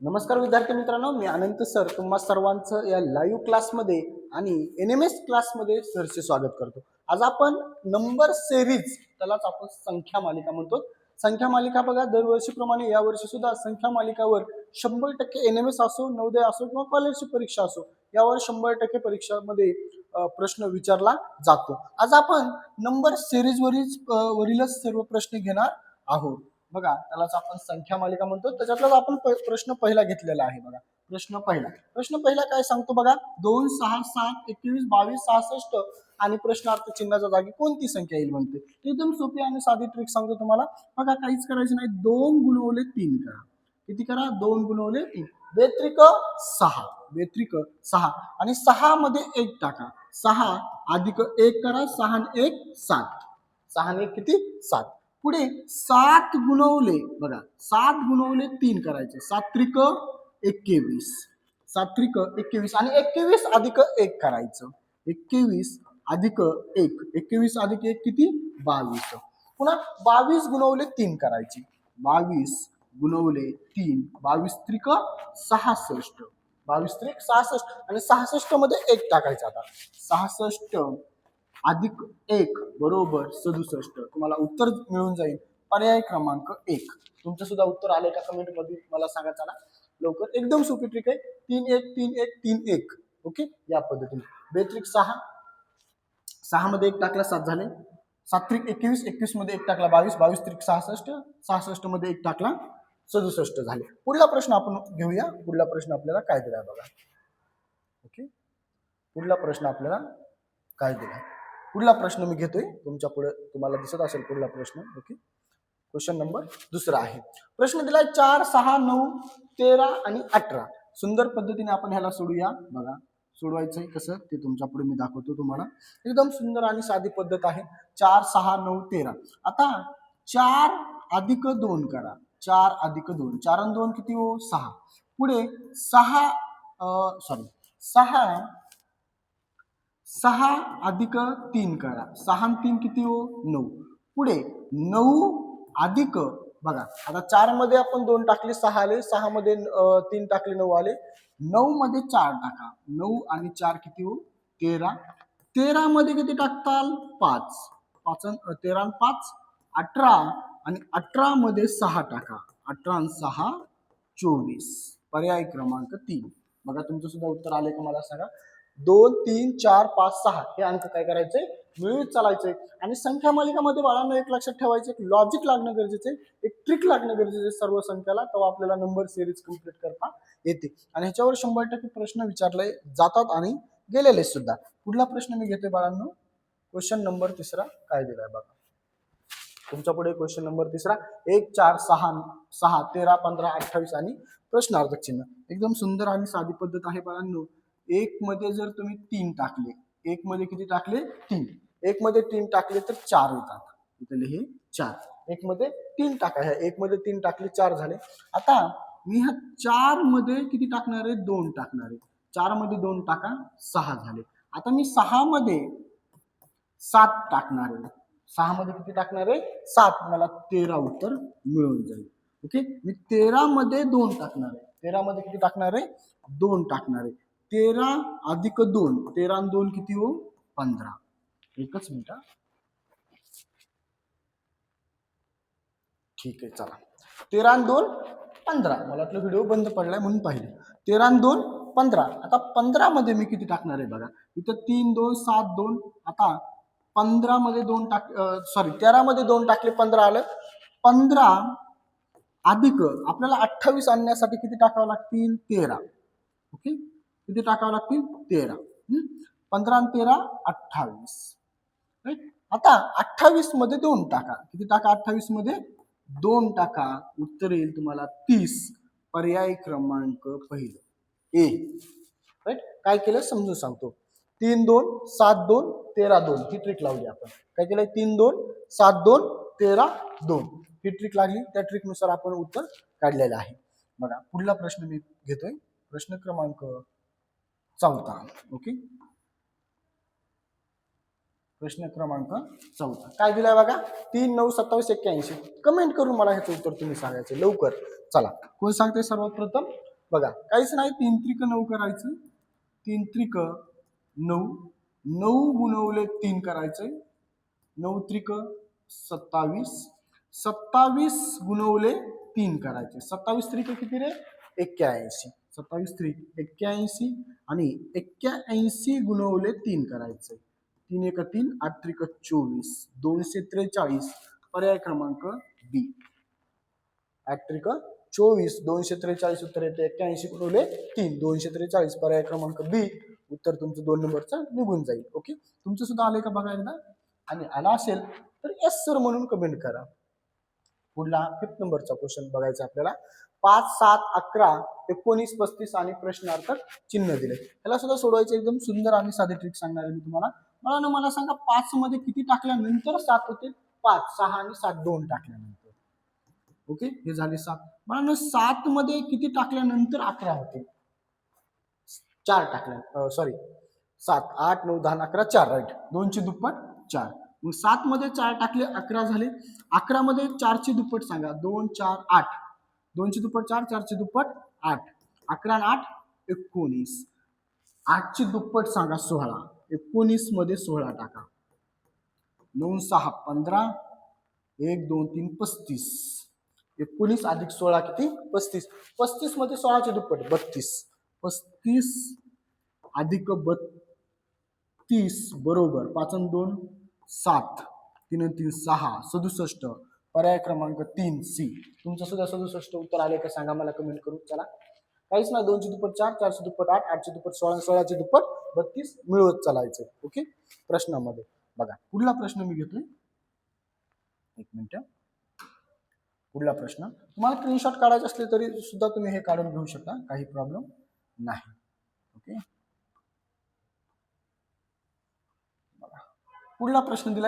नमस्कार विद्यार्थी मित्रांनो, मी अनंत सर तुम्हा सर्वांचं या लाईव्ह क्लासमध्ये आणि NMS क्लासमध्ये सरचे स्वागत करतो। आज आपण नंबर सिरीज, त्यालाच आपण संख्या मालिका म्हणतो। संख्या मालिका बघा, दरवर्षीप्रमाणे या वर्षी सुद्धा संख्या मालिकावर 100% NMS असो, नवोदय असो किंवा कॉलेजची परीक्षा असो, यावर 100% परीक्षामध्ये प्रश्न विचारला जातो। आज आपण नंबर सिरीज वरीलच सर्व प्रश्न घेणार आहोत। बघा, त्यालाच आपण संख्या मालिका म्हणतो। त्याच्यातलाच आपण प्रश्न पहिला घेतलेला आहे। बघा, प्रश्न पहिला काय सांगतो बघा, 2 6 7 21 22 66 आणि प्रश्नार्थ चिन्हाच्या जागी कोणती संख्या येईल म्हणते। एकदम सोपी आणि साधी ट्रिक सांगतो तुम्हाला। बघा, काहीच करायचं नाही, 2 गुणवले 3 करा। किती करा? 2 गुणवले 3 बेत्रिक 6, बेत्रिक 6 आणि 6 मध्ये 1 टाका। 6 अधिक 1 करा, 6 आणि 1 7, 6 आणि 1 किती? 7। पुढे 7 गुणवले, बघा 7 गुणवले 3 करायचे, 7 त्रिक 21, 7 त्रिक 21 आणि 21 अधिक 1 करायचं, 21 अधिक 1, 21 अधिक 1 किती? 22। पुन्हा 22 गुणवले 3 करायचे, 22 गुणवले 3, 22 त्रिक 66, 22 त्रिक 66 आणि 66 मध्ये 1 टाकायचं। आता 66 अधिक 1 बरोबर 67, तुम्हाला उत्तर मिळून जाईल पर्याय क्रमांक 1। तुमचं सुद्धा उत्तर आले का कमेंट मध्ये मला सांगा चला लवकर। एकदम सोपी ट्रिक आहे, 3 1 3 1 3 1। ओके, या पद्धतीने बेत्रिक 6, 6 मध्ये 1 टाकला 7 झाले, 7 त्रिक 21, 21 मध्ये 1 टाकला 22, 22 त्रिक 66, 66 मध्ये 1 टाकला 67 झाले। पुढला प्रश्न आपण घेऊया। पुढला प्रश्न आपल्याला काय दिलाय बघा। ओके, पुढला प्रश्न आपल्याला काय दिलाय, पुढला प्रश्न मी घेतोय तुमच्या पुढे, तुम्हाला दिसत असेल पुढला प्रश्न। ओके, क्वेश्चन नंबर दुसरा आहे। प्रश्न दिलाय 4 6 9 13 आणि 18। सुंदर पद्धतीने आपण ह्याला सोडूया। बघा, सोडवायचंय कसं ते तुमच्या पुढे मी दाखवतो तुम्हाला। एकदम सुंदर आणि साधी पद्धत आहे। 4 6 9 13। आता 4 अधिक 2 करा, 4 अधिक 2, 4 आणि 2 किती हो? 6। पुढे 6 अधिक 3 करा, 6 आणि 3 किती हो? 9। पुढे 9 अधिक, बघा आता 4 मध्ये आपण 2 टाकले 6 आले, 6 मध्ये 3 टाकले 9 आले, 9 मध्ये 4 टाका, 9 आणि 4 किती हो? 13। 13 मध्ये किती टाकताल? 5, 13 आणि 5 18 आणि 18 मध्ये 6 टाका, 18 आणि 6 24, पर्याय क्रमांक 3। बघा, तुमचं सुद्धा उत्तर आले का मला सांगा। 2 3 4 5 6 हे अंक काय करायचे? मिळवीत चालायचे। आणि संख्या मालिकामध्ये बाळांनो एक लक्षात ठेवायचे, एक लॉजिक लागणं गरजेचं आहे, एक ट्रिक लागणं गरजेचं आहे सर्व संख्याला, तेव्हा आपल्याला नंबर सिरीज कंप्लीट करता येते। आणि ह्याच्यावर 100% प्रश्न विचारले जातात आणि गेलेले सुद्धा। पुढला प्रश्न मी घेतोय बाळांनो, क्वेश्चन नंबर तिसरा काय दिलाय बघा तुमच्या पुढे। क्वेश्चन नंबर तिसरा, 1 4 6 6 13 15 28 आणि प्रश्नार्थक चिन्ह। एकदम सुंदर आणि साधी पद्धत आहे बाळांनो। 1 मध्ये जर तुम्ही 3 टाकले, 1 मध्ये किती टाकले? 3, 1 मध्ये 3 टाकले तर 4 येतात, इथे लिहि 4। 1 मध्ये 3 टाका, ह्या 1 मध्ये 3 टाकले 4 झाले। आता मी ह्या 4 मध्ये किती टाकणार आहे? 2 टाकणार आहे, 4 मध्ये 2 टाका 6 झाले। आता मी 6 मध्ये 7 टाकणार आहे, 6 मध्ये किती टाकणार आहे? 7, मला 13 उत्तर मिळून जाईल। ओके, मी 13 मध्ये 2 टाकणार आहे, 13 मध्ये किती टाकणार आहे? 2 टाकणार आहे, 13 अधिक 2, 13 आणि 2 किती हो? 15। एकच मिनिट, ठीक आहे चला। 13 आणि 2 15, मला वाटलं व्हिडिओ बंद पडलाय म्हणून पाहिले। 13 आणि 2 15। आता 15 मध्ये मी किती टाकणार आहे बघा, इथं 3 2 7 2। आता 15 मध्ये 2 टाक, 13 मध्ये 2 टाकले 15 आलं। 15 अधिक आपल्याला 28 आणण्यासाठी किती टाकावं लागतील? 13। ओके, किती टाकावं लागतील? 13। 15 आणि 13 28, राईट। आता 28 मध्ये 2 टाका, किती टाका? 28 मध्ये 2 टाका, उत्तर येईल तुम्हाला 30, पर्याय क्रमांक पहिलं ए, राईट। काय केलं समजून सांगतो। 3 2 7 2 13 2 ही ट्रिक लावली आपण। काय केलंय? 3 2 7 2 13 2 ही ट्रिक लागली, त्या ट्रिकनुसार आपण उत्तर काढलेलं आहे। बघा, पुढला प्रश्न मी घेतोय, प्रश्न क्रमांक 4। ओके, प्रश्न क्रमांक 4 काय दिलाय बघा, 3 9 27 81। कमेंट करून मला ह्याचं उत्तर तुम्ही सांगायचं लवकर। चला, कोण सांगते सर्वप्रथम? बघा काहीच नाही, 3 त्रिक 9 करायचं, 3 त्रिक 9, 9 गुणवले 3 करायचंय, 9 त्रिक 27, 27 गुणवले 3 करायचे, 27 त्रिक किती रे 81, 27 त्रिक 81 आणि 81 गुणवले 3 करायचे, 3 एक 3, 8 त्रिक 24, 243, पर्याय क्रमांक बी. 8 त्रिक 24, 243 उत्तर येते 81 गुणवले 3, 243, पर्याय क्रमांक बी. उत्तर तुमचं 2 नंबरचं निघून जाईल. ओके, तुमचं सुद्धा आलंय का बघा एकदा, आणि आला असेल तर एस सर म्हणून कमेंट करा. पुढला 5th नंबरचा क्वेश्चन बघायचा आपल्याला. 5, 7, 11, 19, 35 आणि प्रश्नार्थक चिन्ह दिले. त्याला सुद्धा सोडवायचे एकदम सुंदर आणि साधी ट्रिक सांगणार आहे मी तुम्हाला. मला सांगा 5 मध्ये किती टाकल्यानंतर 7 होते? 5, 6 आणि 7 2 टाकल्यानंतर. ओके, हे झाले 7. मला 7 मध्ये किती टाकल्यानंतर 11 होते? 4 टाकल्या, सॉरी 7, 8, 9, 10, 11, 4, राईट. 2 ची दुप्पट 4. मग 7 मध्ये 4 टाकले 11 झाले. 11 मध्ये 4 ची दुप्पट सांगा. 2, 4, 8. 2 ची दुप्पट 4, 4 ची दुप्पट 8. 11 आणि 8 19. 8 ची दुप्पट सांगा 16. 19 मध्ये 16 टाका. 9, 6, 15. 1, 2, 3, 35. 19 अधिक 16 किती? 35. 35 मध्ये 16 ची दुप्पट 32. 35 अधिक 32 बरोबर 5 आणि 2 7, 3 आणि 3 6, 67. पर्याय क्रमांक 3 सी. तुमचं सुद्धा 67 उत्तर आले का सांगा मला कमेंट करून. चला, काहीच ना, 2 ची दुप्पट 4, 4 ची दुप्पट 8, 8 ची दुप्पट 16, 16 ची दुप्पट 32 मिळवत चालायचं. ओके, प्रश्नामध्ये बघा पुढला प्रश्न मी घेतोय, एक मिनिट. पुढला प्रश्न तुम्हाला स्क्रीनशॉट काढायचे असले तरी सुद्धा तुम्ही हे काढून घेऊ शकता, काही प्रॉब्लेम नाही. ओके, पुढला प्रश्न दिला